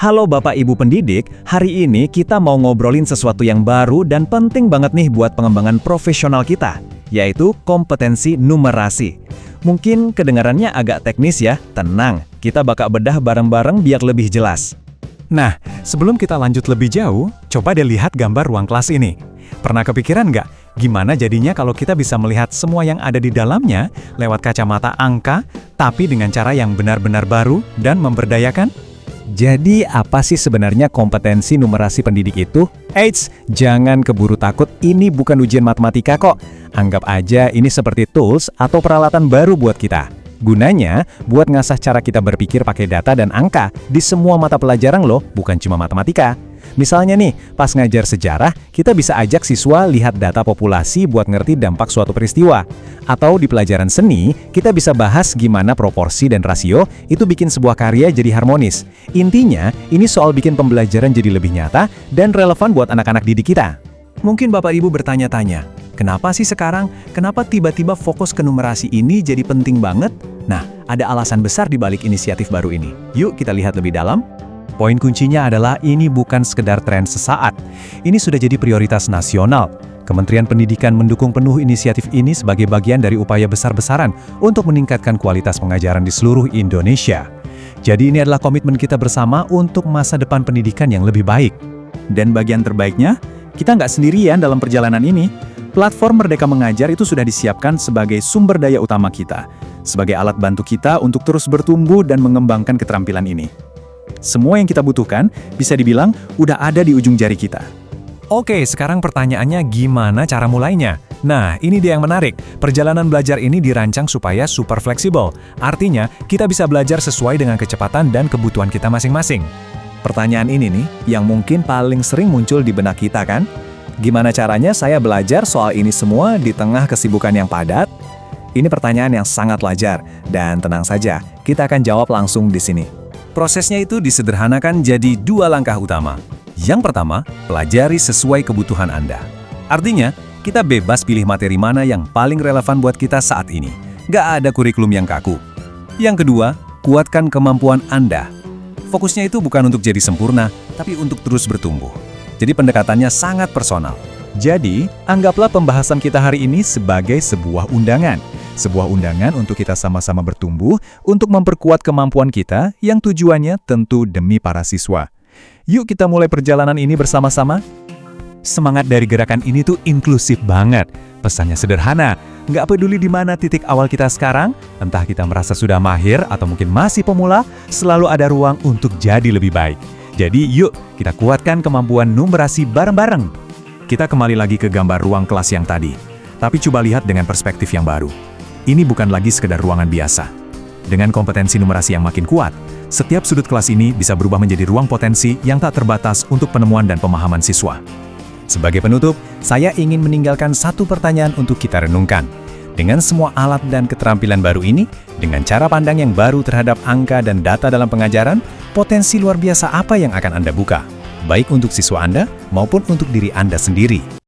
Halo Bapak Ibu pendidik, hari ini kita mau ngobrolin sesuatu yang baru dan penting banget nih buat pengembangan profesional kita, yaitu kompetensi numerasi. Mungkin kedengarannya agak teknis ya, tenang, kita bakal bedah bareng-bareng biar lebih jelas. Nah, sebelum kita lanjut lebih jauh, coba deh lihat gambar ruang kelas ini. Pernah kepikiran nggak, gimana jadinya kalau kita bisa melihat semua yang ada di dalamnya lewat kacamata angka, tapi dengan cara yang benar-benar baru dan memberdayakan? Jadi apa sih sebenarnya kompetensi numerasi pendidik itu? Eits, jangan keburu takut, ini bukan ujian matematika kok. Anggap aja ini seperti tools atau peralatan baru buat kita. Gunanya, buat ngasah cara kita berpikir pakai data dan angka di semua mata pelajaran loh, bukan cuma matematika. Misalnya nih, pas ngajar sejarah, kita bisa ajak siswa lihat data populasi buat ngerti dampak suatu peristiwa. Atau di pelajaran seni, kita bisa bahas gimana proporsi dan rasio itu bikin sebuah karya jadi harmonis. Intinya, ini soal bikin pembelajaran jadi lebih nyata dan relevan buat anak-anak didik kita. Mungkin Bapak Ibu bertanya-tanya, kenapa sih sekarang? Kenapa tiba-tiba fokus ke numerasi ini jadi penting banget? Nah, ada alasan besar di balik inisiatif baru ini. Yuk kita lihat lebih dalam. Poin kuncinya adalah ini bukan sekedar tren sesaat. Ini sudah jadi prioritas nasional. Kementerian Pendidikan mendukung penuh inisiatif ini sebagai bagian dari upaya besar-besaran untuk meningkatkan kualitas pengajaran di seluruh Indonesia. Jadi ini adalah komitmen kita bersama untuk masa depan pendidikan yang lebih baik. Dan bagian terbaiknya, kita nggak sendirian dalam perjalanan ini. Platform Merdeka Mengajar itu sudah disiapkan sebagai sumber daya utama kita, sebagai alat bantu kita untuk terus bertumbuh dan mengembangkan keterampilan ini. Semua yang kita butuhkan bisa dibilang udah ada di ujung jari kita. Oke, sekarang pertanyaannya gimana cara mulainya? Nah, ini dia yang menarik. Perjalanan belajar ini dirancang supaya super fleksibel. Artinya, kita bisa belajar sesuai dengan kecepatan dan kebutuhan kita masing-masing. Pertanyaan ini nih, yang mungkin paling sering muncul di benak kita kan? Gimana caranya saya belajar soal ini semua di tengah kesibukan yang padat? Ini pertanyaan yang sangat wajar, dan tenang saja, kita akan jawab langsung di sini. Prosesnya itu disederhanakan jadi 2 langkah utama. Yang pertama, pelajari sesuai kebutuhan Anda. Artinya, kita bebas pilih materi mana yang paling relevan buat kita saat ini. Nggak ada kurikulum yang kaku. Yang kedua, kuatkan kemampuan Anda. Fokusnya itu bukan untuk jadi sempurna, tapi untuk terus bertumbuh. Jadi pendekatannya sangat personal. Jadi, anggaplah pembahasan kita hari ini sebagai sebuah undangan. Sebuah undangan untuk kita sama-sama bertumbuh, untuk memperkuat kemampuan kita yang tujuannya tentu demi para siswa. Yuk kita mulai perjalanan ini bersama-sama. Semangat dari gerakan ini tuh inklusif banget. Pesannya sederhana, nggak peduli di mana titik awal kita sekarang, entah kita merasa sudah mahir atau mungkin masih pemula, selalu ada ruang untuk jadi lebih baik. Jadi yuk kita kuatkan kemampuan numerasi bareng-bareng. Kita kembali lagi ke gambar ruang kelas yang tadi, tapi coba lihat dengan perspektif yang baru. Ini bukan lagi sekedar ruangan biasa. Dengan kompetensi numerasi yang makin kuat, setiap sudut kelas ini bisa berubah menjadi ruang potensi yang tak terbatas untuk penemuan dan pemahaman siswa. Sebagai penutup, saya ingin meninggalkan satu pertanyaan untuk kita renungkan. Dengan semua alat dan keterampilan baru ini, dengan cara pandang yang baru terhadap angka dan data dalam pengajaran, potensi luar biasa apa yang akan Anda buka? Baik untuk siswa Anda maupun untuk diri Anda sendiri.